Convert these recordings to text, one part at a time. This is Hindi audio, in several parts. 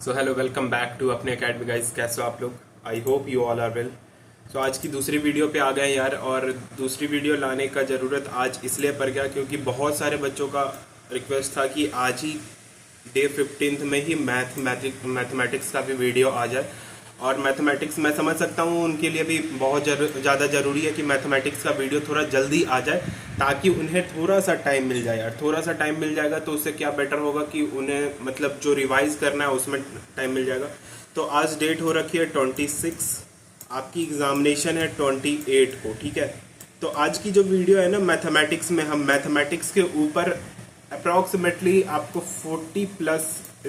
So hello, welcome back to अपने अकेडमी गाइस। कैसे हो आप लोग? I hope you all are well. So आज की दूसरी वीडियो पे आ गए यार। और दूसरी वीडियो लाने का ज़रूरत आज इसलिए पड़ गया क्योंकि बहुत सारे बच्चों का रिक्वेस्ट था कि आज ही डे 15 में ही मैथमेटिक्स का भी वीडियो आ जाए। और मैथमेटिक्स मैं समझ सकता हूँ उनके लिए भी बहुत ज़्यादा ज़रूरी है कि मैथमेटिक्स का वीडियो थोड़ा जल्दी आ जाए ताकि उन्हें थोड़ा सा टाइम मिल जाए यार। थोड़ा सा टाइम मिल जाएगा तो उससे क्या बेटर होगा कि उन्हें मतलब जो रिवाइज करना है उसमें टाइम मिल जाएगा। तो आज डेट हो रखी है 26, आपकी एग्जामिनेशन है 28 को, ठीक है। तो आज की जो वीडियो है ना मैथमेटिक्स में, हम मैथमेटिक्स के ऊपर अप्रॉक्सीमेटली आपको 40 प्लस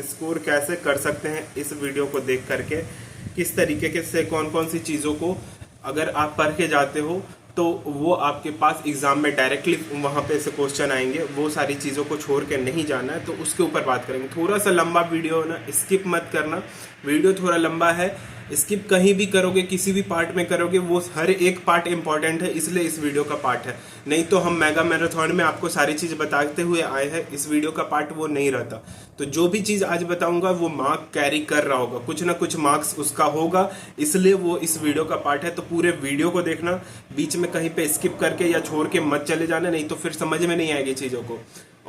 स्कोर कैसे कर सकते हैं इस वीडियो को देख करके, किस तरीके से कौन कौन सी चीज़ों को अगर आप पढ़ के जाते हो तो वो आपके पास एग्जाम में डायरेक्टली वहाँ पे से क्वेश्चन आएंगे। वो सारी चीज़ों को छोड़ के नहीं जाना है, तो उसके ऊपर बात करेंगे। थोड़ा सा लंबा वीडियो ना, स्किप मत करना। वीडियो थोड़ा लंबा है, स्किप कहीं भी करोगे, किसी भी पार्ट में करोगे, वो हर एक पार्ट इंपॉर्टेंट है, इसलिए इस वीडियो का पार्ट है। नहीं तो हम मेगा मैराथन में आपको सारी चीज़ बताते हुए आए हैं, इस वीडियो का पार्ट वो नहीं रहता। तो जो भी चीज़ आज बताऊंगा वो मार्क कैरी कर रहा होगा, कुछ ना कुछ मार्क्स उसका होगा, इसलिए वो इस वीडियो का पार्ट है। तो पूरे वीडियो को देखना, बीच में कहीं पे स्किप करके या छोड़ के मत चले जाना, नहीं तो फिर समझ में नहीं आएगी चीज़ों को।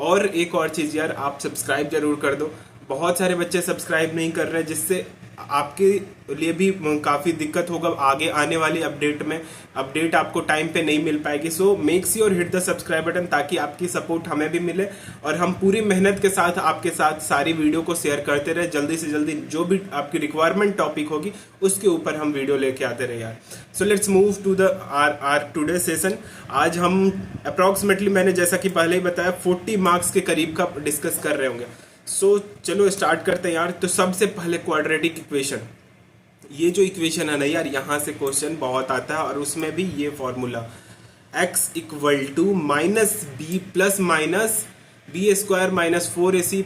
और एक और चीज़ यार, आप सब्सक्राइब जरूर कर दो। बहुत सारे बच्चे सब्सक्राइब नहीं कर रहे हैं, जिससे आपके लिए भी काफ़ी दिक्कत होगा आगे आने वाली अपडेट में। अपडेट आपको टाइम पे नहीं मिल पाएगी। So make sure hit the subscribe button ताकि आपकी सपोर्ट हमें भी मिले और हम पूरी मेहनत के साथ आपके साथ सारी वीडियो को शेयर करते रहे। जल्दी से जल्दी जो भी आपकी रिक्वायरमेंट टॉपिक होगी उसके ऊपर हम वीडियो लेके आते रहे यार। So let's move to the our today session. आज हम अप्रॉक्सीमेटली, मैंने जैसा कि पहले ही बताया, 40 मार्क्स के करीब का डिस्कस कर रहे होंगे। सो चलो स्टार्ट करते हैं यार। तो सबसे पहले क्वाड्रेटिक इक्वेशन, ये जो इक्वेशन है ना यार, यहाँ से क्वेश्चन बहुत आता है और उसमें भी ये formula x equal to minus b plus minus b square minus 4ac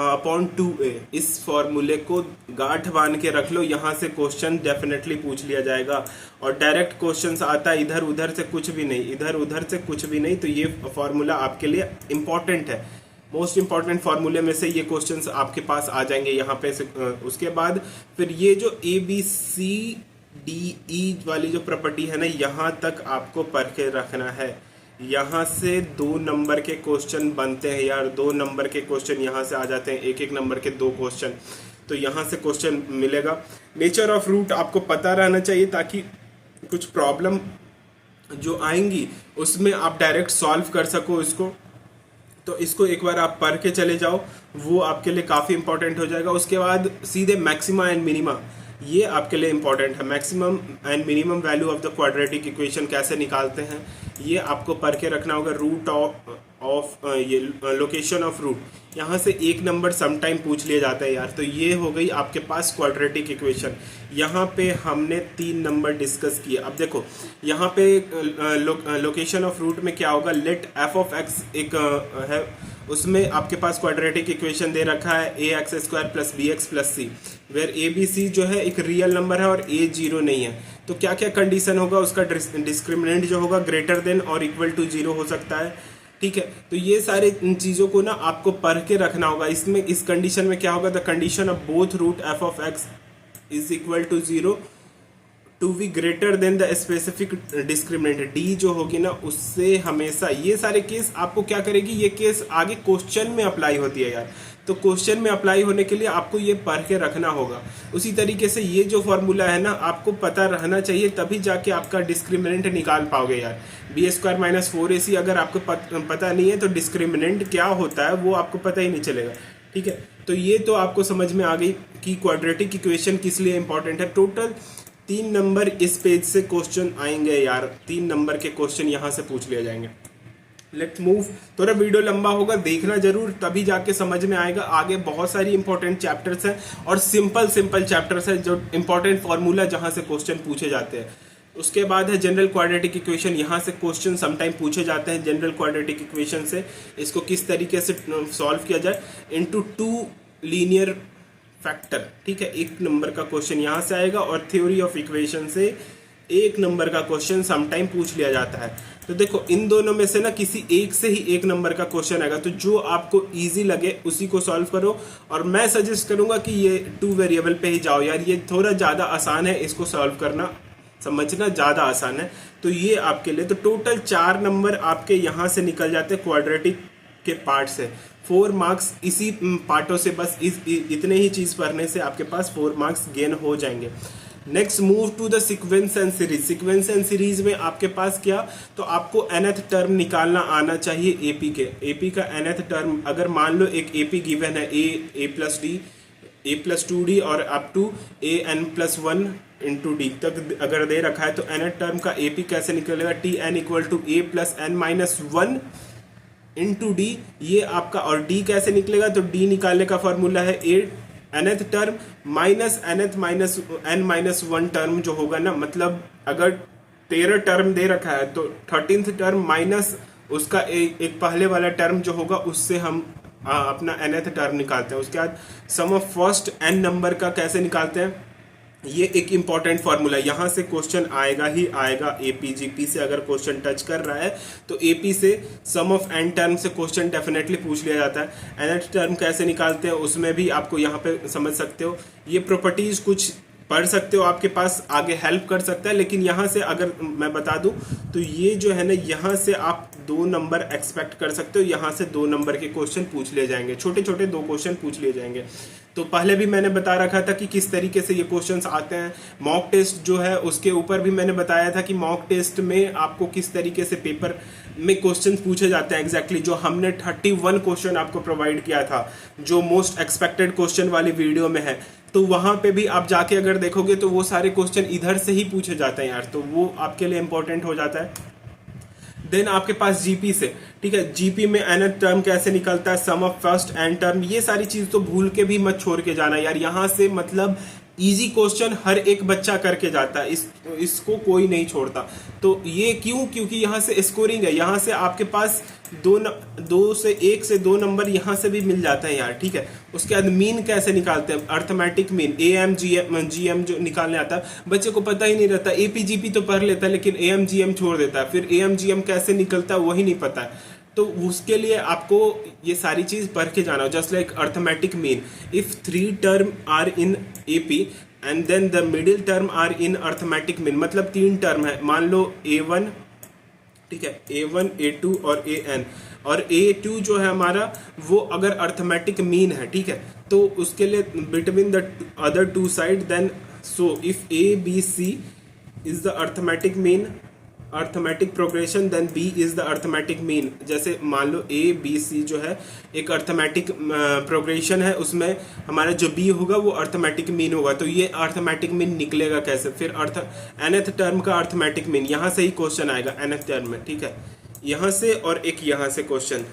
upon 2a। इस फॉर्मूले को गांठ बांध के रख लो, यहाँ से क्वेश्चन डेफिनेटली पूछ लिया जाएगा। और डायरेक्ट क्वेश्चंस आता है, इधर उधर से कुछ भी नहीं, इधर उधर से कुछ भी नहीं। तो ये फॉर्मूला आपके लिए इंपॉर्टेंट है, मोस्ट इंपॉर्टेंट फार्मूले में से ये क्वेश्चंस आपके पास आ जाएंगे यहाँ पे से। उसके बाद फिर ये जो ABCDE वाली जो प्रॉपर्टी है ना, यहाँ तक आपको पढ़ के रखना है। यहाँ से 2 नंबर के क्वेश्चन बनते हैं यार, 2 नंबर के क्वेश्चन यहाँ से आ जाते हैं, एक नंबर के 2 क्वेश्चन। तो यहाँ से क्वेश्चन मिलेगा। नेचर ऑफ रूट आपको पता रहना चाहिए ताकि कुछ प्रॉब्लम जो आएंगी उसमें आप डायरेक्ट सॉल्व कर सको इसको। तो इसको एक बार आप पढ़ के चले जाओ, वो आपके लिए काफ़ी इंपॉर्टेंट हो जाएगा। उसके बाद सीधे मैक्सिमा एंड मिनिमा, ये आपके लिए इंपॉर्टेंट है। Maximum and minimum value of the quadratic equation कैसे निकालते हैं ये आपको पढ़ के रखना होगा। रूट ऑफ ये लोकेशन ऑफ रूट, यहाँ से एक नंबर समटाइम पूछ लिया जाता है यार। तो ये हो गई आपके पास क्वाड्रेटिक इक्वेशन। यहाँ पे हमने 3 नंबर डिस्कस किए। अब देखो यहाँ पे लोकेशन ऑफ रूट में क्या होगा, लेट एफ ऑफ एक्स एक है, उसमें आपके पास क्वाड्रेटिक इक्वेशन दे रखा है ax² plus bx plus c, where abc जो है एक रियल नंबर है और a 0 नहीं है। तो क्या क्या कंडीशन होगा उसका, डिस्क्रिमिनेंट जो होगा ग्रेटर देन और इक्वल टू 0 हो सकता है, ठीक है। तो ये सारे चीज़ों को ना आपको पढ़ के रखना होगा। इसमें इस कंडीशन में क्या होगा, the condition of both root f of x is equal to 0 to be greater than the specific discriminant d जो होगी ना, उससे हमेशा ये सारे केस आपको क्या करेगी, ये केस आगे क्वेश्चन में अप्लाई होती है यार। तो क्वेश्चन में अप्लाई होने के लिए आपको ये पढ़ के रखना होगा। उसी तरीके से ये जो फॉर्मूला है ना आपको पता रहना चाहिए, तभी जाके आपका डिस्क्रिमिनेंट निकाल पाओगे यार। b² माइनस 4ac अगर आपको पता नहीं है तो डिस्क्रिमिनेंट क्या होता है वो आपको पता ही नहीं चलेगा, ठीक है। तो ये तो आपको समझ में आ गई कि क्वाड्रेटिक इक्वेशन किस लिए इंपॉर्टेंट है। टोटल 3 नंबर इस पेज से क्वेश्चन आएंगे यार, 3 नंबर के क्वेश्चन यहाँ से पूछ लिए जाएंगे। Let's move. थोड़ा वीडियो लंबा होगा, देखना जरूर, तभी जाके समझ में आएगा। आगे बहुत सारी इंपॉर्टेंट चैप्टर्स हैं और सिंपल चैप्टर्स हैं जो इंपॉर्टेंट फार्मूला जहाँ से क्वेश्चन पूछे जाते हैं। उसके बाद है जनरल क्वाड्रेटिक इक्वेशन, यहाँ से क्वेश्चन समटाइम पूछे जाते हैं जनरल क्वाड्रेटिक इक्वेशन से। इसको किस तरीके से सॉल्व किया जाए इनटू 2 लीनियर फैक्टर, ठीक है। 1 नंबर का क्वेश्चन यहाँ से आएगा और थ्योरी ऑफ इक्वेशन से 1 नंबर का क्वेश्चन समटाइम पूछ लिया जाता है। तो देखो इन दोनों में से ना किसी एक से ही एक नंबर का क्वेश्चन आएगा, तो जो आपको इजी लगे उसी को सॉल्व करो। और मैं सजेस्ट करूंगा कि ये 2 वेरिएबल पे ही जाओ यार, ये थोड़ा ज़्यादा आसान है, इसको सॉल्व करना समझना ज़्यादा आसान है। तो ये आपके लिए तो टोटल 4 नंबर आपके यहाँ से निकल जाते हैं क्वाड्रेटिक के पार्ट से। 4 मार्क्स इसी पार्टों से, बस इतने ही चीज़ पढ़ने से आपके पास 4 मार्क्स गेन हो जाएंगे। Next move to the sequence and series. Sequence and series में आपके पास क्या, तो आपको nth टर्म निकालना आना चाहिए एपी के। एपी का nth टर्म अगर मान लो एक एपी गिवन है ए प्लस डी, ए प्लस 2d और up to an+1 into D तक अगर दे रखा है, तो nth टर्म का एपी कैसे निकलेगा, t n equal to a plus n-1 into d, ये आपका। और डी कैसे निकलेगा, तो डी निकालने का फॉर्मूला है ए nth term minus nth minus n-1 term जो होगा ना, मतलब अगर 13 टर्म दे रखा है तो 13th टर्म माइनस उसका एक पहले वाला टर्म जो होगा, उससे हम अपना nth टर्म निकालते हैं। उसके बाद सम ऑफ फर्स्ट n नंबर का कैसे निकालते हैं, ये एक इंपॉर्टेंट फार्मूला है, यहाँ से क्वेश्चन आएगा ही आएगा। एपीजीपी से अगर क्वेश्चन टच कर रहा है तो एपी से सम ऑफ एन टर्म से क्वेश्चन डेफिनेटली पूछ लिया जाता है। nth टर्म कैसे निकालते हैं उसमें भी आपको यहाँ पे समझ सकते हो, ये प्रॉपर्टीज कुछ पढ़ सकते हो, आपके पास आगे हेल्प कर सकता है। लेकिन यहाँ से अगर मैं बता दूं तो ये जो है ना, यहाँ से आप 2 नंबर एक्सपेक्ट कर सकते हो, यहाँ से 2 नंबर के क्वेश्चन पूछ लिए जाएंगे, छोटे छोटे 2 क्वेश्चन पूछ लिए जाएंगे। तो पहले भी मैंने बता रखा था कि किस तरीके से ये क्वेश्चंस आते हैं। मॉक टेस्ट जो है उसके ऊपर भी मैंने बताया था कि मॉक टेस्ट में आपको किस तरीके से पेपर में क्वेश्चंस पूछे जाते हैं एग्जैक्टली जो हमने 31 क्वेश्चन आपको प्रोवाइड किया था, जो मोस्ट एक्सपेक्टेड क्वेश्चन वाली वीडियो में है। तो वहां पे भी आप जाके अगर देखोगे तो वो सारे क्वेश्चन इधर से ही पूछे जाते हैं यार, तो वो आपके लिए इंपॉर्टेंट हो जाता है। देन आपके पास जीपी से, ठीक है, जीपी में nth टर्म कैसे निकलता है, सम ऑफ फर्स्ट n टर्म, ये सारी चीज तो भूल के भी मत छोड़ के जाना यार। यहाँ से मतलब इजी क्वेश्चन हर एक बच्चा करके जाता है, इसको कोई नहीं छोड़ता। तो ये क्यों, क्योंकि यहाँ से स्कोरिंग है, यहाँ से आपके पास 1 से 2 नंबर यहाँ से भी मिल जाते हैं यार, ठीक है। उसके बाद मीन कैसे निकालते हैं, अर्थमेटिक मीन, एम जीएम जो निकालने आता है, बच्चे को पता ही नहीं रहता। एपीजीपी तो पढ़ लेता है लेकिन एम जीएम छोड़ देता है, फिर एम जीएम कैसे निकलता है वही नहीं पता है। तो उसके लिए आपको ये सारी चीज पढ़ के जाना हो, just like arithmetic mean, if 3 term are in AP and then the middle term are in arithmetic mean, मतलब 3 टर्म है, मान लो A1, ठीक है, A1 A2 और AN, और A2 जो है हमारा वो अगर अर्थमेटिक मीन है, ठीक है, तो उसके लिए between the other 2 side, then so if ABC is the arithmetic mean, arithmetic progression, then B is the arithmetic mean. जैसे मान लो ABC जो है एक अर्थमेटिक प्रोग्रेशन है, उसमें हमारा जो B होगा वो अर्थमेटिक मीन होगा, तो ये अर्थमेटिक मीन निकलेगा कैसे, फिर nth टर्म का अर्थमेटिक मीन, यहाँ से ही क्वेश्चन आएगा nth टर्म में, ठीक है, यहाँ से और एक यहाँ से क्वेश्चन,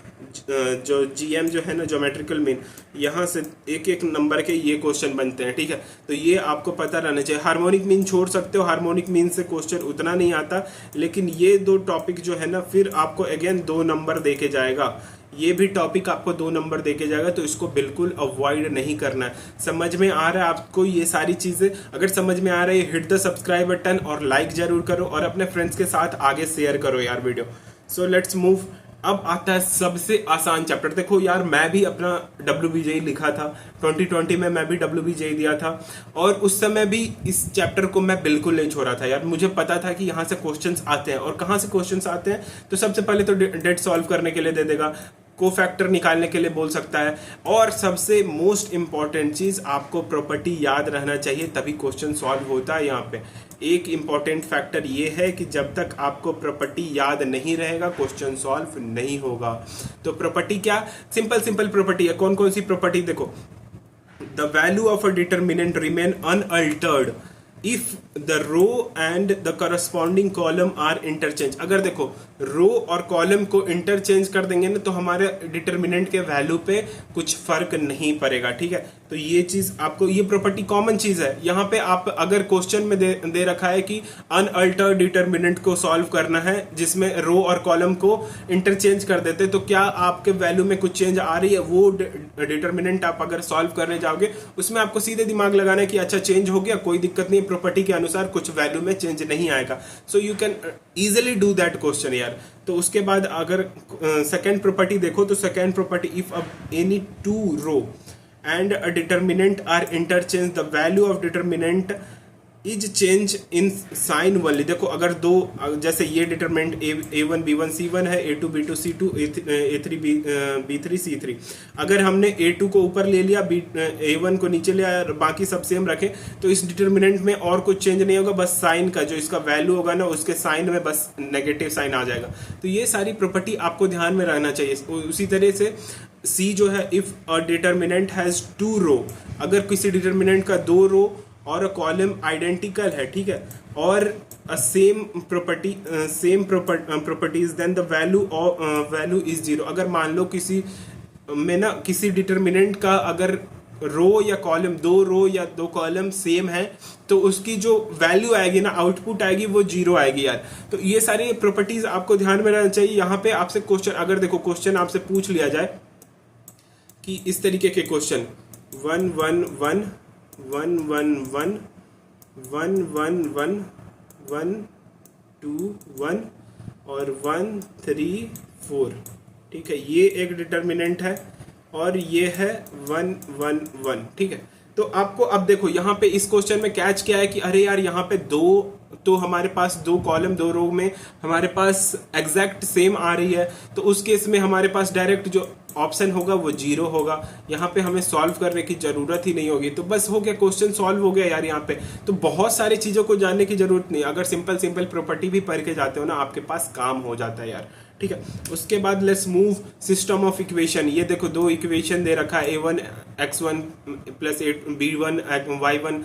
जो GM जो है ना, ज्योमेट्रिकल मीन, यहाँ से एक एक नंबर के ये क्वेश्चन बनते हैं, ठीक है। तो ये आपको पता रहना चाहिए। हार्मोनिक मीन छोड़ सकते हो, हार्मोनिक मीन से क्वेश्चन उतना नहीं आता, लेकिन ये 2 टॉपिक जो है ना, फिर आपको अगेन 2 नंबर दे के जाएगा, ये भी टॉपिक आपको 2 नंबर देके जाएगा, तो इसको बिल्कुल अवॉइड नहीं करना है। समझ में आ रहा है आपको ये सारी चीजें? अगर समझ में आ रही है हिट द सब्सक्राइब बटन और लाइक जरूर करो और अपने फ्रेंड्स के साथ आगे शेयर करो यार वीडियो। So let's move. अब आता है सबसे आसान चैप्टर। देखो यार, मैं भी अपना WBJE लिखा था 2020 में, मैं भी WBJE दिया था, और उस समय भी इस चैप्टर को मैं बिल्कुल नहीं छोड़ा था यार। मुझे पता था कि यहाँ से क्वेश्चंस आते हैं, और कहाँ से क्वेश्चंस आते हैं, तो सबसे पहले तो डेट सॉल्व करने के लिए दे देगा, कोफैक्टर निकालने के लिए बोल सकता है, और सबसे मोस्ट इंपॉर्टेंट चीज आपको प्रॉपर्टी याद रहना चाहिए, तभी क्वेश्चन सॉल्व होता है। यहाँ पे एक इंपॉर्टेंट फैक्टर ये है कि जब तक आपको प्रॉपर्टी याद नहीं रहेगा क्वेश्चन सॉल्व नहीं होगा। तो प्रॉपर्टी क्या, सिंपल प्रॉपर्टी है। कौन कौन सी प्रॉपर्टी, देखो, the value of a determinant remain unaltered if the row and the corresponding column are interchange. अगर देखो रो और कॉलम को इंटरचेंज कर देंगे ना, तो हमारे डिटर्मिनेंट के वैल्यू पे कुछ फर्क नहीं पड़ेगा, ठीक है। तो ये चीज आपको, ये प्रॉपर्टी कॉमन चीज है। यहाँ पे आप अगर क्वेश्चन में दे रखा है कि अनअल्टर्ड डिटर्मिनेंट को सॉल्व करना है जिसमें रो और कॉलम को इंटरचेंज कर देते, तो क्या आपके वैल्यू में कुछ चेंज आ रही है, वो डिटर्मिनेंट आप अगर सॉल्व करने जाओगे उसमें आपको सीधे दिमाग लगाना है कि अच्छा चेंज हो गया, कोई दिक्कत नहीं, प्रॉपर्टी के अनुसार कुछ वैल्यू में चेंज नहीं आएगा। So you can easily do that question यार। तो उसके बाद अगर सेकेंड प्रॉपर्टी देखो तो second property, if any two row and a determinant are interchange the value of determinant is change in sign only. देखो अगर दो, जैसे ये डिटरमिनेंट A1 B1 C1 है, A2 B2 C2 A3 B3 C3, अगर हमने A2 को ऊपर ले लिया, A1 को नीचे ले आया, बाकी सब सेम रखें, तो इस डिटरमिनेंट में और कुछ चेंज नहीं होगा, बस साइन का जो इसका वैल्यू होगा ना, उसके साइन में बस नेगेटिव साइन आ जाएगा। तो ये सारी प्रॉपर्टी आपको ध्यान में रखना चाहिए। उसी तरह से C जो है, if a determinant has two row, अगर किसी डिटरमिनेंट का दो रो और कॉलम आइडेंटिकल है, ठीक है, और same properties, then the value is zero. अगर मान लो किसी में ना, किसी डिटरमिनेंट का अगर रो या कॉलम, दो रो या दो कॉलम सेम है, तो उसकी जो वैल्यू आएगी ना, आउटपुट आएगी, वो जीरो आएगी यार। तो ये सारी प्रॉपर्टीज आपको ध्यान में रहना चाहिए। यहाँ पे आपसे क्वेश्चन, अगर देखो क्वेश्चन आपसे पूछ लिया जाए कि इस तरीके के क्वेश्चन 1 1 1 1 1 1 1 1 1 1 2 1 और 1 3 4, ठीक है, ये एक डिटर्मिनेंट है और ये है 1 1 1, ठीक है। तो आपको अब देखो यहाँ पे इस क्वेश्चन में कैच क्या है कि अरे यार यहाँ पे दो, तो हमारे पास दो कॉलम दो रो में हमारे पास एग्जैक्ट सेम आ रही है, तो उस केस में हमारे पास डायरेक्ट जो ऑप्शन होगा वो जीरो होगा। यहाँ पे हमें सॉल्व करने की जरूरत ही नहीं होगी। तो बस हो गया, क्वेश्चन सॉल्व हो गया यार। यहाँ पे तो बहुत सारी चीजों को जानने की जरूरत नहीं, अगर सिंपल प्रॉपर्टी भी पढ़ के जाते हो ना, आपके पास काम हो जाता है यार, ठीक है। उसके बाद let's move system of equation. ये देखो दो इक्वेशन दे रखा है, A1 X1 plus B1 Y1,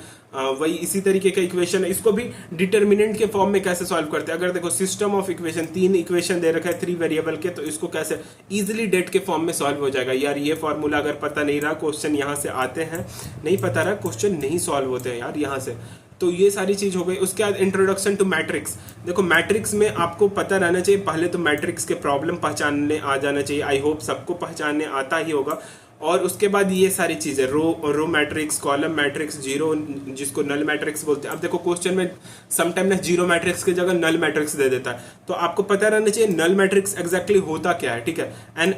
वही इसी तरीके का इक्वेशन है। इसको भी डिटर्मिनेंट के फॉर्म में कैसे सॉल्व करते हैं, अगर देखो सिस्टम ऑफ इक्वेशन, तीन इक्वेशन दे रखा है 3 वेरिएबल के, तो इसको कैसे इजीली डेट के फॉर्म में सॉल्व हो जाएगा यार। ये फॉर्मूला अगर पता नहीं रहा, क्वेश्चन यहाँ से आते हैं, नहीं पता रहा, क्वेश्चन नहीं सॉल्व होते हैं यार यहाँ से। तो ये सारी चीज हो गई। उसके बाद इंट्रोडक्शन टू मैट्रिक्स। देखो मैट्रिक्स में आपको पता रहना चाहिए, पहले तो मैट्रिक्स के प्रॉब्लम पहचानने आ जाना चाहिए। आई होप सबको पहचानने आता ही होगा। और उसके बाद ये सारी चीजें, row matrix, column matrix, zero जिसको नल मैट्रिक्स बोलते हैं। अब देखो क्वेश्चन में समटाइम ना जीरो मैट्रिक्स की जगह नल मैट्रिक्स दे देता है, तो आपको पता रहना चाहिए नल मैट्रिक्स एग्जैक्टली होता क्या है, ठीक है। An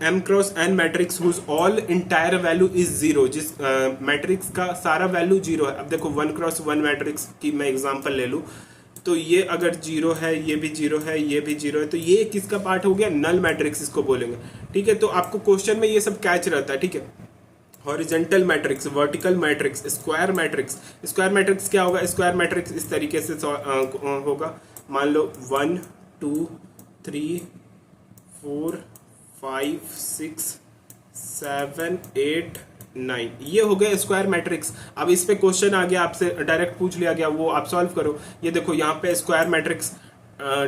M cross N matrix whose all entire value is zero, जिस मैट्रिक्स का सारा वैल्यू जीरो है। अब देखो 1 क्रॉस 1 मैट्रिक्स की मैं एग्जांपल ले लूं, तो ये अगर जीरो है, ये भी जीरो है, ये भी जीरो है, तो ये किसका पार्ट हो गया, नल मैट्रिक्स इसको बोलेंगे, ठीक है। तो आपको क्वेश्चन में ये सब कैच रहता है, ठीक है। Horizontal matrix, vertical matrix, square matrix. Square matrix क्या होगा, स्क्वायर मैट्रिक्स इस तरीके से होगा, मान लो 1 2 3 4 5 6 7 8 9, ये हो गया स्क्वायर मैट्रिक्स। अब इस पे क्वेश्चन आ गया, आपसे डायरेक्ट पूछ लिया गया, वो आप सॉल्व करो। ये देखो यहाँ पे स्क्वायर मैट्रिक्स,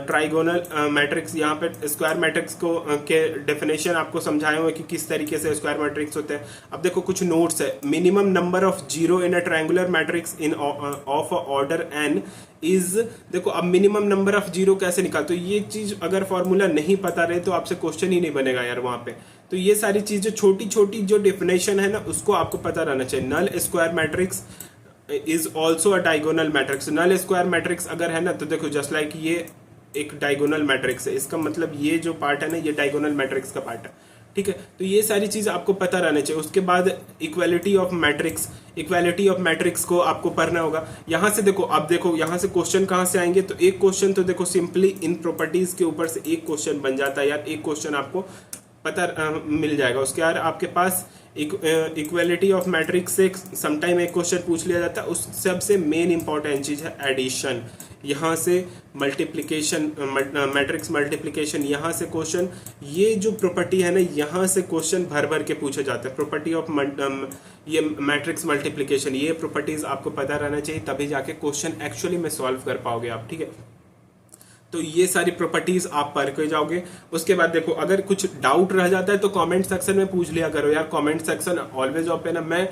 ट्राइगोनल मैट्रिक्स, यहाँ पे स्क्वायर मैट्रिक्स को के डेफिनेशन आपको समझाए हुए कि किस तरीके से स्क्वायर मैट्रिक्स होते हैं। अब देखो कुछ नोट्स है, minimum number of zero in a triangular matrix in of order n is, देखो अब मिनिमम नंबर ऑफ जीरो कैसे निकाल, तो ये चीज अगर फॉर्मूला नहीं पता रहे तो आपसे क्वेश्चन ही नहीं बनेगा यार वहां पे। तो ये सारी चीजें, छोटी छोटी जो डेफिनेशन है ना, उसको आपको पता रहना चाहिए। Null square matrix is also a diagonal matrix. Null square matrix अगर है ना, तो देखो जस्ट लाइक ये एक डायगोनल मैट्रिक्स है, इसका मतलब ये जो पार्ट है ना, ये डायगोनल मैट्रिक्स का पार्ट है, ठीक है। तो ये सारी चीज आपको पता रहना चाहिए। उसके बाद equality of matrix, equality of matrix को आपको पढ़ना होगा। यहाँ से देखो, अब देखो यहाँ से क्वेश्चन कहाँ से आएंगे, तो एक क्वेश्चन तो देखो सिंपली इन प्रॉपर्टीज के ऊपर से एक क्वेश्चन बन जाता है यार, एक क्वेश्चन आपको पता मिल जाएगा। उसके बाद आपके पास इक्वालिटी ऑफ मैट्रिक्स से समटाइम एक क्वेश्चन पूछ लिया जाता है। उस सबसे मेन इंपॉर्टेंट चीज है एडिशन, यहाँ से मल्टीप्लिकेशन, मैट्रिक्स मल्टीप्लिकेशन, यहाँ से क्वेश्चन, ये जो प्रॉपर्टी है ना, यहाँ से क्वेश्चन भर भर के पूछे जाते हैं। प्रॉपर्टी ऑफ ये मैट्रिक्स मल्टीप्लिकेशन, ये प्रॉपर्टीज आपको पता रहना चाहिए, तभी जाके क्वेश्चन एक्चुअली में सॉल्व कर पाओगे आप, ठीक है। तो ये सारी प्रॉपर्टीज आप पढ़ के जाओगे। उसके बाद देखो अगर कुछ डाउट रह जाता है तो कमेंट सेक्शन में पूछ लिया करो यार, कमेंट सेक्शन ऑलवेज ओपन है। मैं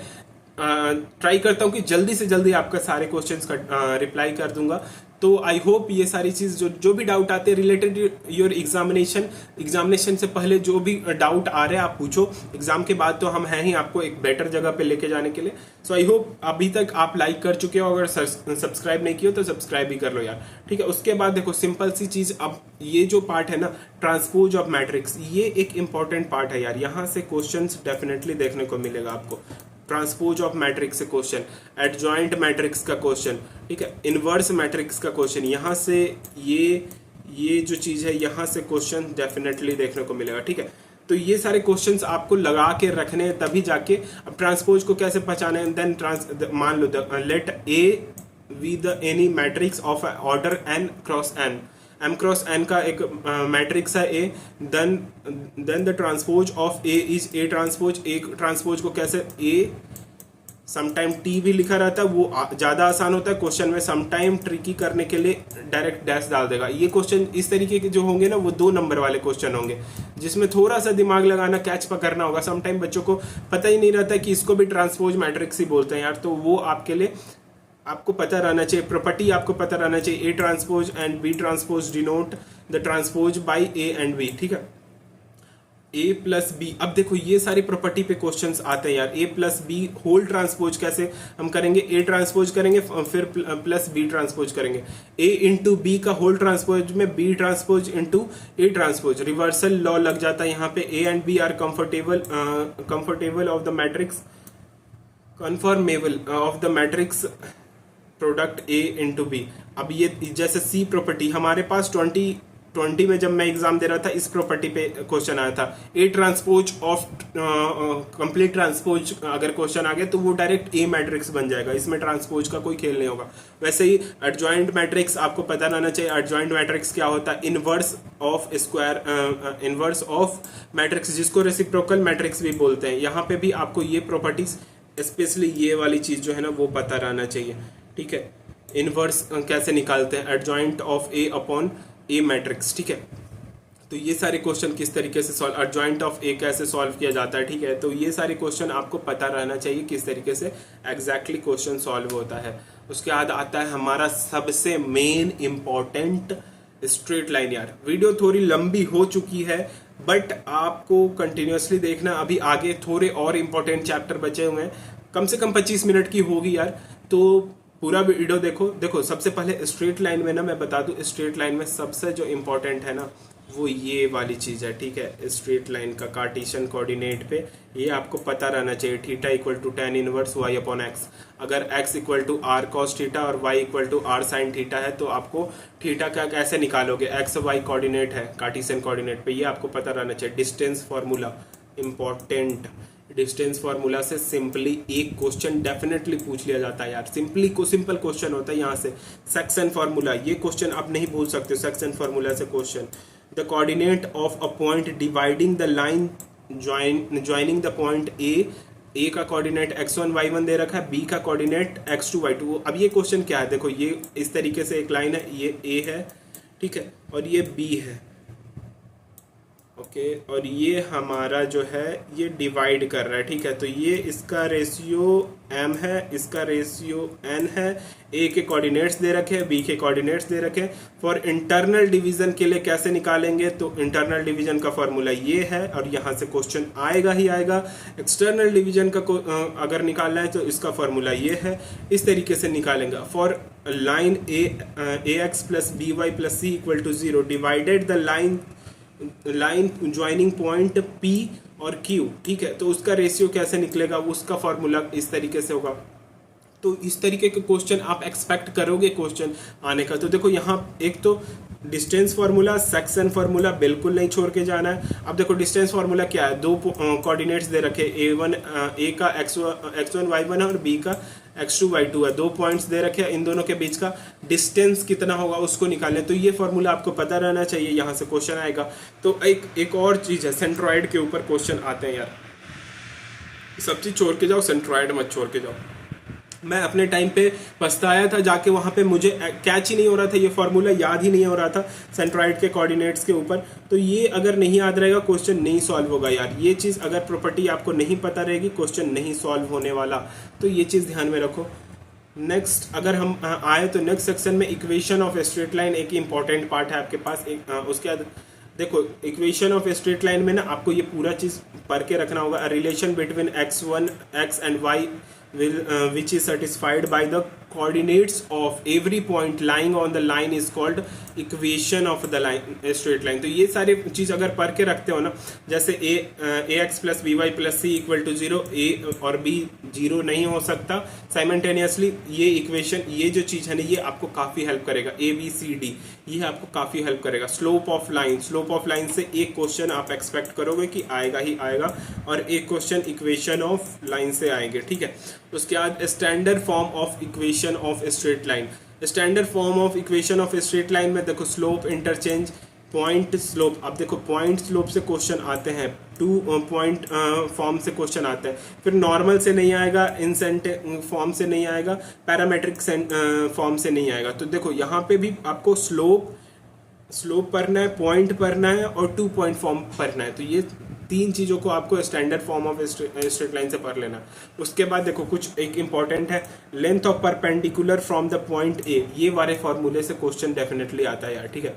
ट्राई करता हूँ कि जल्दी से जल्दी आपका सारे क्वेश्चंस का रिप्लाई कर दूंगा। तो आई होप ये सारी चीज़ जो भी डाउट आते हैं रिलेटेड योर एग्जामिनेशन से पहले जो भी डाउट आ रहे हैं आप पूछो। एग्जाम के बाद तो हम हैं ही आपको एक बेटर जगह पे लेके जाने के लिए। सो आई होप अभी तक आप लाइक कर चुके हो, अगर सब्सक्राइब नहीं किया तो सब्सक्राइब भी कर लो यार, ठीक है। उसके बाद देखो सिंपल सी चीज़, अब ये जो पार्ट है ना ट्रांसपोज ऑफ मैट्रिक्स, ये एक इंपॉर्टेंट पार्ट है यार। यहाँ से क्वेश्चन डेफिनेटली देखने को मिलेगा आपको। ट्रांसपोज ऑफ मैट्रिक्स से क्वेश्चन, एडजॉइंट मैट्रिक्स का क्वेश्चन, ठीक है, इनवर्स मैट्रिक्स का क्वेश्चन, यहाँ से ये जो चीज़ है यहाँ से क्वेश्चन डेफिनेटली देखने को मिलेगा, ठीक है। तो ये सारे क्वेश्चंस आपको लगा के रखने हैं तभी जाके। अब ट्रांसपोज को कैसे पहचाने, देन मान लो let A be the any matrix of order n cross n, m cross n का एक मैट्रिक्स है A, then the transpose of A is A transpose. A transpose को कैसे, A समटाइम T भी लिखा रहता है, वो ज़्यादा आसान होता है क्वेश्चन में, समटाइम ट्रिकी करने के लिए डायरेक्ट डैश डाल देगा। ये क्वेश्चन इस तरीके के जो होंगे ना वो 2 नंबर वाले क्वेश्चन होंगे जिसमें थोड़ा सा दिमाग लगाना, कैच पकड़ना होगा। समटाइम बच्चों को पता ही नहीं रहता कि इसको भी ट्रांसपोज मैट्रिक्स ही बोलते हैं यार, तो वो आपके लिए आपको पता रहना चाहिए, प्रॉपर्टी आपको पता रहना चाहिए। A transpose and B transpose denote the transpose by A and B, ठीक है, ए प्लस बी। अब देखो ये सारी प्रॉपर्टी पे क्वेश्चंस आते हैं यार। ए प्लस बी होल ट्रांसपोज कैसे हम करेंगे, ए ट्रांसपोज करेंगे फिर प्लस बी ट्रांसपोज करेंगे। ए इंटू बी का होल ट्रांसपोज में B transpose into A transpose, reversal law लग जाता है यहाँ पे। A and B are comfortable of the matrix, conformable of the matrix product A into B. अब ये जैसे सी प्रॉपर्टी हमारे पास 2020 में जब मैं एग्जाम दे रहा था इस प्रॉपर्टी पे क्वेश्चन आया था। A transpose of complete transpose अगर क्वेश्चन आ गया तो वो डायरेक्ट ए मैट्रिक्स बन जाएगा, इसमें ट्रांसपोज का कोई खेल नहीं होगा। वैसे ही एडजॉइंट मैट्रिक्स आपको पता रहना चाहिए। एडजॉइंट मैट्रिक्स क्या होता है, inverse of square, inverse of matrix जिसको रेसिप्रोकल मैट्रिक्स भी बोलते हैं। यहाँ पे भी आपको ये प्रॉपर्टीज स्पेशली ये वाली चीज जो है ना वो पता रहना चाहिए, ठीक है। इनवर्स कैसे निकालते हैं, adjoint of A upon A matrix, ठीक है। तो ये सारे क्वेश्चन किस तरीके से सॉल्व, एडजॉइंट ऑफ ए कैसे सॉल्व किया जाता है, ठीक है। तो ये सारे क्वेश्चन आपको पता रहना चाहिए किस तरीके से एग्जैक्टली क्वेश्चन सॉल्व होता है। उसके बाद आता है हमारा सबसे मेन इंपॉर्टेंट स्ट्रेट लाइन। यार वीडियो थोड़ी लंबी हो चुकी है बट आपको कंटिन्यूअसली देखना, अभी आगे थोड़े और इंपॉर्टेंट चैप्टर बचे हुए हैं, कम से कम 25 मिनट की होगी यार, तो पूरा वीडियो देखो। सबसे पहले स्ट्रेट लाइन में ना मैं बता दूं, स्ट्रेट लाइन में सबसे जो इम्पोर्टेंट है ना वो ये वाली चीज़ है, ठीक है। स्ट्रेट लाइन का कार्टेशियन कोऑर्डिनेट पे ये आपको पता रहना चाहिए, theta equal to tan inverse y upon x. अगर x equal to r cos theta और y equal to r sine theta है तो आपको थीटा का कैसे निकालोगे, x y कोऑर्डिनेट है कार्टेशियन कोऑर्डिनेट पे, ये आपको पता रहना चाहिए। Distance formula important, distance formula से सिंपली एक क्वेश्चन डेफिनेटली पूछ लिया जाता है यार। सिंपल क्वेश्चन होता है यहाँ से। सेक्शन फार्मूला, ये क्वेश्चन आप नहीं भूल सकते, सेक्शन फार्मूला से question. The coordinate of a point dividing the line joining the point A का कोऑर्डिनेट x1 y1 दे रखा है, बी का कोऑर्डिनेट x2 y2। अब ये क्वेश्चन क्या है, देखो ये इस तरीके से एक लाइन है, ये a है, ठीक है, और ये b है, ओके, और ये हमारा जो है ये डिवाइड कर रहा है, ठीक है। तो ये इसका रेशियो m है, इसका रेशियो n है, a के कोऑर्डिनेट्स दे रखे हैं, b के कोऑर्डिनेट्स दे रखे हैं। फॉर इंटरनल डिवीजन के लिए कैसे निकालेंगे, तो इंटरनल डिवीजन का फॉर्मूला ये है और यहाँ से क्वेश्चन आएगा ही आएगा। एक्सटर्नल डिवीजन का अगर निकालना है तो इसका फॉर्मूला ये है, इस तरीके से निकालेंगे। For line a x plus b y plus c equal to 0 divided the line joining point P और Q, ठीक है। तो उसका रेशियो कैसे निकलेगा, उसका फॉर्मूला इस तरीके से होगा। तो इस तरीके के क्वेश्चन आप एक्सपेक्ट करोगे क्वेश्चन आने का। तो देखो यहाँ एक तो डिस्टेंस फार्मूला, सेक्शन फार्मूला बिल्कुल नहीं छोड़ के जाना है। अब देखो डिस्टेंस फार्मूला क्या है, दो कोऑर्डिनेट्स दे रखे, ए का x1 y1 है और b का x2 y2 है, 2 पॉइंट्स दे रखे हैं, इन दोनों के बीच का डिस्टेंस कितना होगा उसको निकालें। तो ये फार्मूला आपको पता रहना चाहिए, यहाँ से क्वेश्चन आएगा। तो एक और चीज़ है, सेंट्रॉइड के ऊपर क्वेश्चन आते हैं यार, सब चीज़ छोड़ के जाओ, सेंट्रॉइड मत छोड़ के जाओ। मैं अपने टाइम पे पछताया था जाके, वहाँ पे मुझे कैच ही नहीं हो रहा था, ये फार्मूला याद ही नहीं हो रहा था सेंट्रॉइड के कोऑर्डिनेट्स के ऊपर। तो ये अगर नहीं याद रहेगा क्वेश्चन नहीं सॉल्व होगा यार। ये चीज़ अगर प्रॉपर्टी आपको नहीं पता रहेगी क्वेश्चन नहीं सॉल्व होने वाला, तो ये चीज़ ध्यान में रखो। नेक्स्ट अगर हम आए तो नेक्स्ट सेक्शन में इक्वेशन ऑफ स्ट्रेट लाइन एक इंपॉर्टेंट पार्ट है आपके पास। एक उसके बाद देखो इक्वेशन ऑफ स्ट्रेट लाइन में ना आपको ये पूरा चीज़ पढ़ के रखना होगा। Relation between x and y which is satisfied by the coordinates of every point lying on the line is called equation of the line straight line। तो ये सारी चीज़ अगर पढ़ के रखते हो ना, जैसे ax plus b y plus c equal to 0, a और b 0 नहीं हो सकता साइमल्टेनियसली, ये इक्वेशन ये जो चीज़ है ना ये आपको काफ़ी हेल्प करेगा। a b c d ये आपको काफ़ी हेल्प करेगा। स्लोप ऑफ लाइन से एक क्वेश्चन आप एक्सपेक्ट करोगे कि आएगा ही आएगा, और एक क्वेश्चन इक्वेशन ऑफ लाइन से आएंगे, ठीक है। उसके बाद standard form of equation of straight line. Standard form of equation of straight line में देखो स्लोप, इंटरचेंज, पॉइंट स्लोप। अब देखो पॉइंट स्लोप से क्वेश्चन आते हैं, 2 पॉइंट फॉर्म से क्वेश्चन आते हैं, फिर नॉर्मल से नहीं आएगा, इंसेंट फॉर्म से नहीं आएगा, पैरामेट्रिक फॉर्म से नहीं आएगा। तो देखो यहाँ पे भी आपको स्लोप पढ़ना है, पॉइंट पढ़ना है और 2 पॉइंट फॉर्म पढ़ना है। तो ये 3 चीज़ों को आपको standard form of straight line से पढ़ लेना। उसके बाद देखो कुछ एक इंपॉर्टेंट है, length of perpendicular from the point A. ये वाले फॉर्मूले से क्वेश्चन डेफिनेटली आता है यार, ठीक है।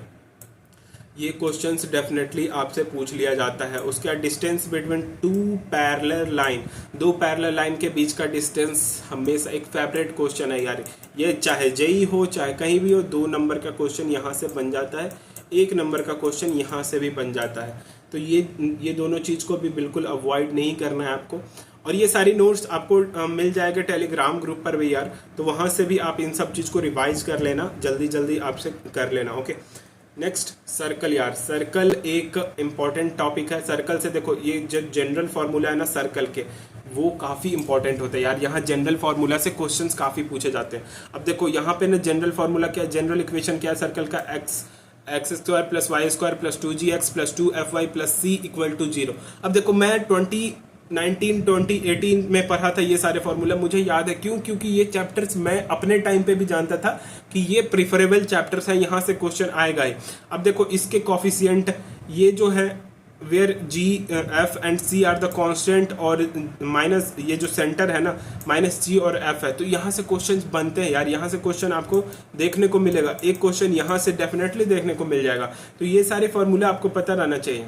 ये क्वेश्चंस डेफिनेटली आपसे पूछ लिया जाता है। उसके बाद distance between 2 parallel line, 2 parallel line के बीच का डिस्टेंस हमेशा एक फेवरेट क्वेश्चन है यार। ये चाहे जेई हो चाहे कहीं भी हो, 2 नंबर का क्वेश्चन यहाँ से बन जाता है, 1 नंबर का क्वेश्चन यहाँ से भी बन जाता है। तो ये दोनों चीज़ को भी बिल्कुल अवॉइड नहीं करना है आपको। और ये सारी नोट्स आपको मिल जाएगा टेलीग्राम ग्रुप पर भी यार, तो वहाँ से भी आप इन सब चीज़ को रिवाइज कर लेना, जल्दी जल्दी आपसे कर लेना, ओके। नेक्स्ट सर्कल यार, सर्कल एक इम्पॉर्टेंट टॉपिक है। सर्कल से देखो ये जो जनरल फार्मूला है ना सर्कल के, वो काफ़ी इंपॉर्टेंट होता है यार। यहाँ जनरल फार्मूला से क्वेश्चंस काफ़ी पूछे जाते हैं। अब देखो यहाँ पे ना जनरल फार्मूला क्या है, जनरल इक्वेशन क्या है सर्कल का, x square plus y square plus 2gx plus 2fy plus c equal to 0। अब देखो मैं 2018 में पढ़ा था ये सारे फॉर्मूला, मुझे याद है। क्योंकि ये चैप्टर्स मैं अपने टाइम पे भी जानता था कि ये प्रिफरेबल चैप्टर्स हैं, यहाँ से क्वेश्चन आएगा ही। अब देखो इसके कॉफिशिएंट ये जो है, where g f and c are the constant, और माइनस ये जो सेंटर है ना माइनस g और f है, तो यहाँ से क्वेश्चंस बनते हैं यार। यहाँ से क्वेश्चन आपको देखने को मिलेगा, एक क्वेश्चन यहाँ से डेफिनेटली देखने को मिल जाएगा। तो ये सारे फॉर्मूला आपको पता रहना चाहिए,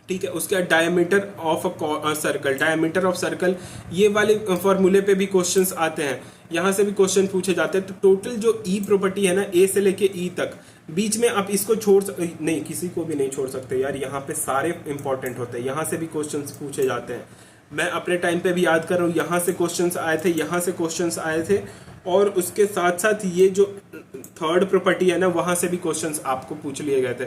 ठीक है। उसके बाद diameter of a circle, diameter of circle, ये वाले फॉर्मूले पे भी क्वेश्चंस आते हैं, यहाँ से भी क्वेश्चन पूछे जाते हैं। तो टोटल जो ई प्रॉपर्टी है ना, ए से लेके ई तक, बीच में आप इसको नहीं, किसी को भी नहीं छोड़ सकते यार, यहाँ पे सारे इंपॉर्टेंट होते हैं, यहाँ से भी क्वेश्चंस पूछे जाते हैं। मैं अपने टाइम पे भी याद कर रहा हूँ, यहाँ से क्वेश्चंस आए थे, यहाँ से क्वेश्चंस आए थे, और उसके साथ साथ ये जो थर्ड प्रॉपर्टी है ना, वहाँ से भी क्वेश्चंस आपको पूछ लिए गए थे।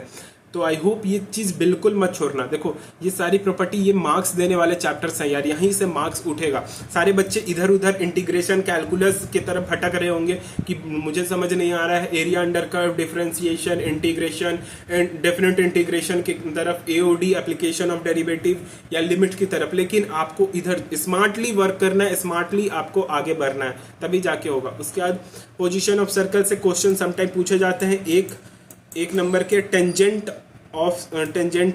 तो आई होप ये चीज़ बिल्कुल मत छोड़ना। देखो ये सारी प्रॉपर्टी, ये मार्क्स देने वाले चैप्टर्स हैं यार, यहीं से मार्क्स उठेगा। सारे बच्चे इधर उधर इंटीग्रेशन कैलकुलस की तरफ भटक रहे होंगे कि मुझे समझ नहीं आ रहा है, area under curve, differentiation, integration and definite integration की तरफ, एओडी एप्लीकेशन ऑफ डेरिवेटिव या लिमिट की तरफ, लेकिन आपको इधर स्मार्टली वर्क करना है, स्मार्टली आपको आगे बढ़ना है, तभी जाके होगा। उसके बाद पोजीशन ऑफ सर्कल से क्वेश्चन समटाइम पूछे जाते हैं। एक नंबर के tangent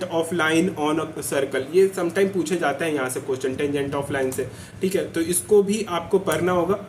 of line on a circle, ये समटाइम पूछे जाते हैं यहाँ से क्वेश्चन, टेंजेंट ऑफ लाइन से, ठीक है। तो इसको भी आपको पढ़ना होगा,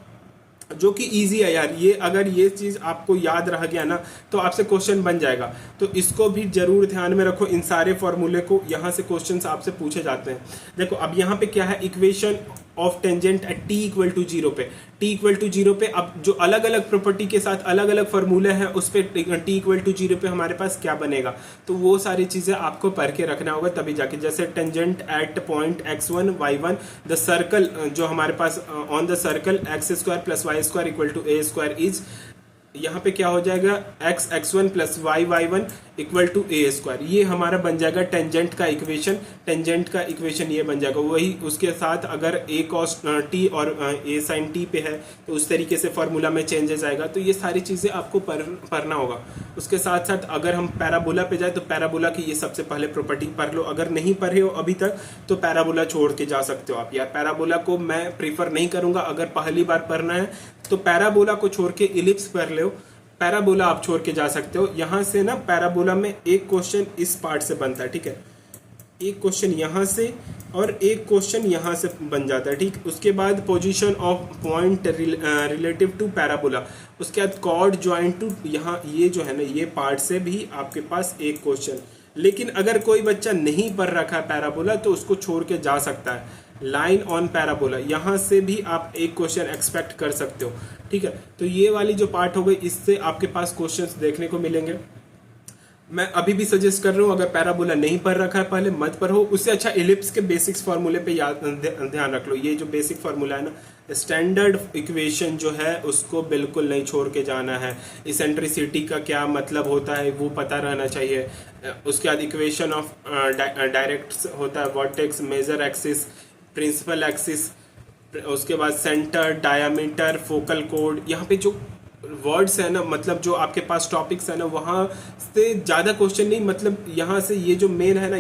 जो कि इजी है यार। ये अगर ये चीज़ आपको याद रह गया ना, तो आपसे क्वेश्चन बन जाएगा। तो इसको भी जरूर ध्यान में रखो, इन सारे फॉर्मूले को, यहाँ से क्वेश्चंस आपसे पूछे जाते हैं। देखो अब यहाँ पे क्या है, equation of tangent at t equal to 0 पे, t इक्वल टू 0 पे, अब जो अलग अलग प्रॉपर्टी के साथ अलग अलग फार्मूले हैं, उस पे t इक्वल टू 0 पे हमारे पास क्या बनेगा, तो वो सारी चीज़ें आपको पढ़ के रखना होगा, तभी जाके। जैसे tangent at point x1 y1, the circle जो हमारे पास on the circle x square plus y square equal to a square is, यहाँ पे क्या हो जाएगा, x1 plus y1 equal to a square, ये हमारा बन जाएगा टेंजेंट का इक्वेशन। टेंजेंट का इक्वेशन ये बन जाएगा। वही उसके साथ अगर a cos t और a sin t पे है, तो उस तरीके से फार्मूला में चेंजेस आएगा। तो ये सारी चीज़ें आपको पढ़ना होगा। उसके साथ साथ अगर हम पैराबोला पे जाए, तो पैराबोला की ये सबसे पहले प्रॉपर्टी पढ़ लो। अगर नहीं पढ़े हो अभी तक, तो पैराबोला छोड़ के जा सकते हो आप यार। पैराबोला को मैं प्रीफर नहीं करूँगा, अगर पहली बार पढ़ना है तो पैराबोला को छोड़ के इलिप्स पढ़ लो। पैराबोला आप छोड़ के जा सकते हो। यहाँ से ना पैराबोला में एक क्वेश्चन इस पार्ट से बनता है, ठीक है। एक क्वेश्चन यहाँ से और एक क्वेश्चन यहाँ से बन जाता है, ठीक। उसके बाद position of point relative to parabola, उसके बाद कॉर्ड ज्वाइंट टू, यहाँ ये जो है ना ये पार्ट से भी आपके पास एक क्वेश्चन। लेकिन अगर कोई बच्चा नहीं पढ़ रखा है पैराबोला तो उसको छोड़ के जा सकता है। लाइन ऑन पैराबोला, यहाँ से भी आप एक क्वेश्चन एक्सपेक्ट कर सकते हो, ठीक है। तो ये वाली जो पार्ट हो गई, इससे आपके पास क्वेश्चंस देखने को मिलेंगे। मैं अभी भी सजेस्ट कर रहा हूँ, अगर पैराबोला नहीं पढ़ रखा है पहले मत पढ़ो, उससे अच्छा इलिप्स के बेसिक्स फार्मूले पे याद ध्यान रख लो। ये जो बेसिक फार्मूला है ना, स्टैंडर्ड इक्वेशन जो है उसको बिल्कुल नहीं छोड़ के जाना है। इसेंट्रिसिटी का क्या मतलब होता है वो पता रहना चाहिए। उसके बाद इक्वेशन ऑफ डायरेक्ट होता है, vertex, major axis, principal axis, उसके बाद सेंटर, डायामीटर, फोकल कोड। यहाँ पे जो वर्ड्स है ना, मतलब जो आपके पास टॉपिक्स है ना, वहाँ से ज़्यादा क्वेश्चन नहीं, मतलब यहाँ से ये जो मेन है ना,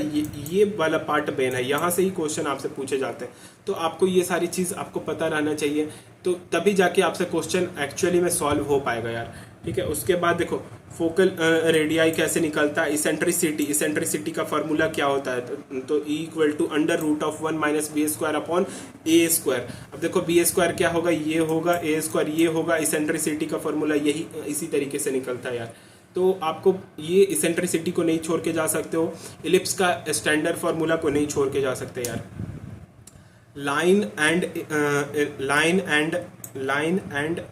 ये वाला पार्ट मेन है, यहाँ से ही क्वेश्चन आपसे पूछे जाते हैं। तो आपको ये सारी चीज़ आपको पता रहना चाहिए, तो तभी जाके आपसे क्वेश्चन एक्चुअली में सॉल्व हो पाएगा यार, ठीक है। उसके बाद देखो फोकल रेडियाई कैसे निकलता है, इसेंट्रिसिटी का फॉर्मूला क्या होता है, तो E equal to under root of 1 minus b square upon a square. अब देखो बी स्क्वायर क्या होगा, ये होगा, ए स्क्वायर ये होगा, इसेंट्रिसिटी का फॉर्मूला यही इसी तरीके से निकलता है यार। तो आपको ये इसेंट्रिसिटी को नहीं छोड़ के जा सकते हो, इलिप्स का स्टैंडर्ड फार्मूला को नहीं छोड़ के जा सकते यार। लाइन एंड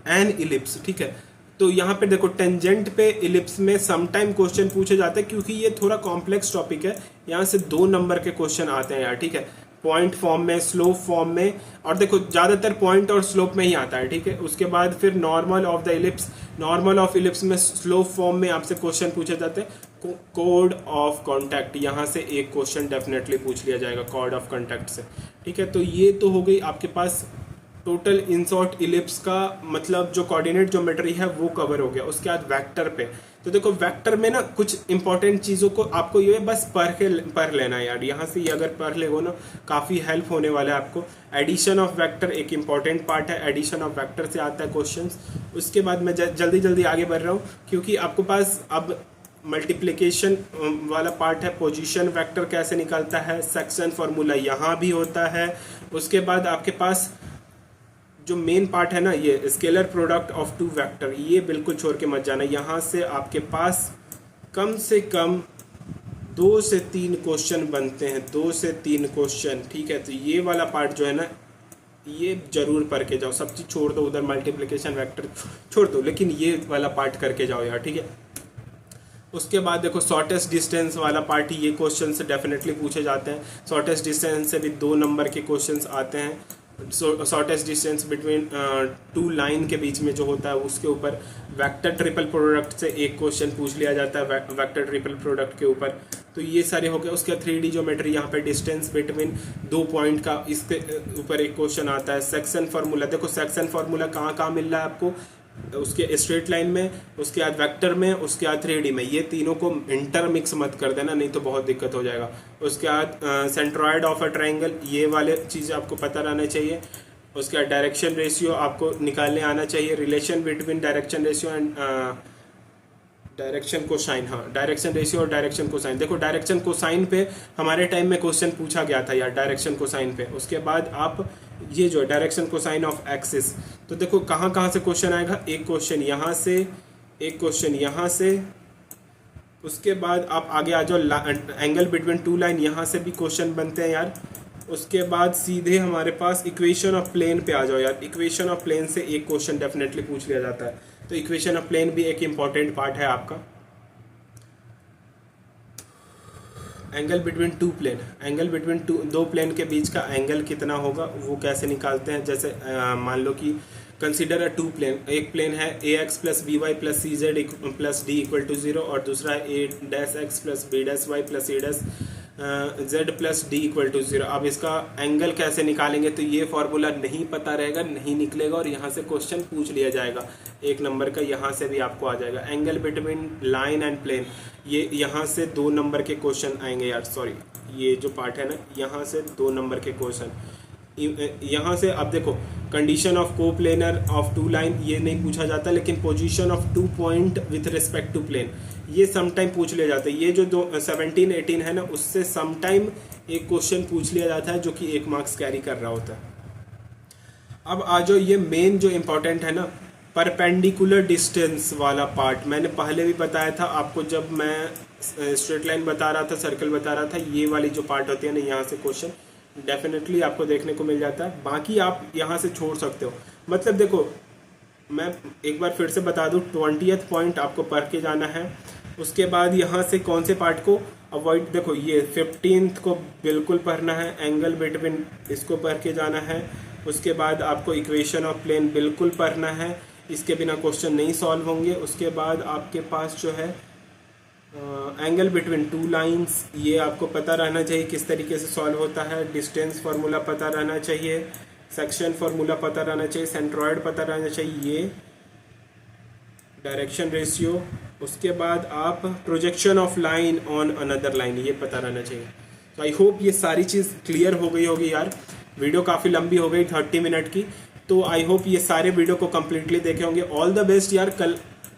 एन इलिप्स, ठीक है। तो यहाँ पे देखो टेंजेंट पे इलिप्स में समटाइम क्वेश्चन पूछे जाते हैं, क्योंकि ये थोड़ा कॉम्प्लेक्स टॉपिक है। यहाँ से 2 नंबर के क्वेश्चन आते हैं यार, ठीक है। पॉइंट फॉर्म में, स्लोप फॉर्म में, और देखो ज़्यादातर पॉइंट और स्लोप में ही आता है, ठीक है। उसके बाद फिर normal of the ellipse, normal of ellipse में स्लोप फॉर्म में आपसे क्वेश्चन पूछे जाते हैं। कोड ऑफ कॉन्टैक्ट, यहाँ से एक क्वेश्चन डेफिनेटली पूछ लिया जाएगा कोड ऑफ कॉन्टैक्ट से, ठीक है। तो ये तो हो गई आपके पास टोटल इन शॉर्ट इलिप्स का, मतलब जो कोऑर्डिनेट ज्योमेट्री है वो कवर हो गया। उसके बाद वेक्टर पे, तो देखो वेक्टर में ना कुछ इंपॉर्टेंट चीज़ों को आपको ये बस पढ़ लेना है यार। यहाँ से ये अगर पढ़ लेगो ना, काफ़ी हेल्प होने वाला है आपको। एडिशन ऑफ वेक्टर एक इंपॉर्टेंट पार्ट है, एडिशन ऑफ वेक्टर से आता है क्वेश्चंस। उसके बाद मैं जल्दी आगे बढ़ रहा हूँ, क्योंकि आपके पास अब मल्टीप्लिकेशन वाला पार्ट है। पोजीशन वेक्टर कैसे निकलता है, सेक्शन फार्मूला यहाँ भी होता है। उसके बाद आपके पास जो मेन पार्ट है ना, ये स्केलर प्रोडक्ट ऑफ 2 वेक्टर, ये बिल्कुल छोड़ के मत जाना। यहाँ से आपके पास कम से कम 2 से 3 क्वेश्चन बनते हैं, 2 से 3 क्वेश्चन, ठीक है। तो ये वाला पार्ट जो है ना, ये जरूर पढ़ के जाओ। सब चीज़ छोड़ दो, उधर मल्टीप्लिकेशन वेक्टर छोड़ दो, लेकिन ये वाला पार्ट करके जाओ यार, ठीक है। उसके बाद देखो शॉर्टेस्ट डिस्टेंस वाला पार्ट, ये क्वेश्चन से डेफिनेटली पूछे जाते हैं। शॉर्टेस्ट डिस्टेंस से भी 2 नंबर के क्वेश्चंस आते हैं। शॉर्टेस्ट डिस्टेंस बिटवीन 2 लाइन के बीच में जो होता है उसके ऊपर वेक्टर ट्रिपल प्रोडक्ट से एक क्वेश्चन पूछ लिया जाता है, वेक्टर ट्रिपल प्रोडक्ट के ऊपर। तो ये सारे हो गए। उसके बाद 3D ज्योमेट्री, यहाँ पे डिस्टेंस बिटवीन 2 पॉइंट का, इसके ऊपर एक क्वेश्चन आता है। सेक्शन फार्मूला, देखो सेक्शन फार्मूला कहाँ मिल रहा है आपको, उसके स्ट्रेट लाइन में, उसके बाद वेक्टर में, उसके बाद 3D में। ये तीनों को इंटरमिक्स मत कर देना, नहीं तो बहुत दिक्कत हो जाएगा। उसके बाद सेंट्रॉयड ऑफ अ ट्रायंगल, ये वाले चीज़ आपको पता रहना चाहिए। उसके बाद डायरेक्शन रेशियो आपको निकालने आना चाहिए। Relation between direction ratio and direction cosine, हाँ डायरेक्शन रेशियो और डायरेक्शन कोसाइन। देखो डायरेक्शन कोसाइन पे हमारे टाइम में क्वेश्चन पूछा गया था यार, डायरेक्शन कोसाइन पे। उसके बाद आप ये जो डायरेक्शन कोसाइन ऑफ एक्सिस, तो देखो कहाँ से क्वेश्चन आएगा, एक क्वेश्चन यहाँ से, एक क्वेश्चन यहाँ से। उसके बाद आप आगे आ जाओ, एंगल बिटवीन 2 लाइन, यहाँ से भी क्वेश्चन बनते हैं यार। उसके बाद सीधे हमारे पास इक्वेशन ऑफ प्लेन पे आ जाओ यार। इक्वेशन ऑफ प्लेन से एक क्वेश्चन डेफिनेटली पूछ लिया जाता है, तो इक्वेशन ऑफ प्लेन भी एक इम्पॉर्टेंट पार्ट है आपका। Angle between 2 plane, angle between 2 plane के बीच का एंगल कितना होगा वो कैसे निकालते हैं। जैसे मान लो कि कंसिडर अ 2 प्लेन, एक प्लेन है ax plus b y plus c z plus d equal to 0, और दूसरा है a dash x plus b dash y plus a dash z plus d equal to 0। अब इसका एंगल कैसे निकालेंगे, तो ये फार्मूला नहीं पता रहेगा, नहीं निकलेगा, और यहाँ से क्वेश्चन पूछ लिया जाएगा 1 नंबर का, यहाँ से भी आपको आ जाएगा। Angle between line and plane, ये यहाँ से 2 नंबर के क्वेश्चन आएंगे यार, सॉरी ये जो पार्ट है ना, यहाँ से 2 नंबर के क्वेश्चन। यहाँ से अब देखो condition of coplanar of 2 line, ये नहीं पूछा जाता, लेकिन position of 2 point with respect to plane, ये समटाइम पूछ लिया जाता है। ये जो 17-18 है ना, उससे समटाइम एक क्वेश्चन पूछ लिया जाता है जो कि 1 मार्क्स कैरी कर रहा होता है। अब आ जाओ ये मेन जो इम्पोर्टेंट है ना, परपेंडिकुलर डिस्टेंस वाला पार्ट। मैंने पहले भी बताया था आपको, जब मैं स्ट्रेट लाइन बता रहा था, सर्कल बता रहा था, ये वाली जो पार्ट होती है ना, यहाँ से क्वेश्चन डेफिनेटली आपको देखने को मिल जाता है। बाकी आप यहाँ से छोड़ सकते हो। मतलब देखो, मैं एक बार फिर से बता दूँ, 20th पॉइंट आपको पढ़ के जाना है। उसके बाद यहाँ से कौन से पार्ट को अवॉइड, देखो ये 15th को बिल्कुल पढ़ना है, एंगल बिटवीन इसको पढ़ के जाना है। उसके बाद आपको इक्वेशन ऑफ प्लेन बिल्कुल पढ़ना है, इसके बिना क्वेश्चन नहीं सॉल्व होंगे। उसके बाद आपके पास जो है एंगल बिटवीन 2 लाइंस, ये आपको पता रहना चाहिए किस तरीके से सॉल्व होता है। डिस्टेंस फार्मूला पता रहना चाहिए, सेक्शन फार्मूला पता रहना चाहिए, सेंट्रॉयड पता रहना चाहिए, डायरेक्शन रेशियो। उसके बाद आप projection of line on another line, ये पता रहना चाहिए। तो आई होप ये सारी चीज़ क्लियर हो गई होगी यार। वीडियो काफ़ी लंबी हो गई, 30 मिनट की, तो आई होप ये सारे वीडियो को कम्प्लीटली देखे होंगे। ऑल द बेस्ट यार।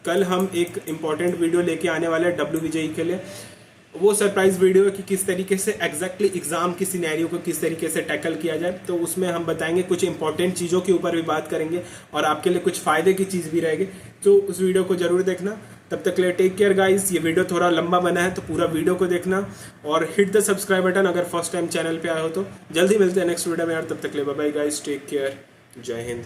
कल हम एक इम्पॉर्टेंट वीडियो लेके आने वाले हैं WBJE के लिए। वो सरप्राइज वीडियो है कि किस तरीके से एग्जैक्टली एग्जाम की सिनेरियो को किस तरीके से टैकल किया जाए। तो उसमें हम बताएंगे, कुछ इंपॉर्टेंट चीज़ों के ऊपर भी बात करेंगे और आपके लिए कुछ फ़ायदे की चीज़ भी रहेगी। तो उस वीडियो को जरूर देखना। तब तक के लिए टेक केयर गाइस। ये वीडियो थोड़ा लंबा बना है तो पूरा वीडियो को देखना और हिट द सब्सक्राइब बटन अगर फर्स्ट टाइम चैनल पे आए हो तो। जल्दी मिलते हैं नेक्स्ट वीडियो में यार। तब तक के लिए bye bye guys, take care, जय हिंद।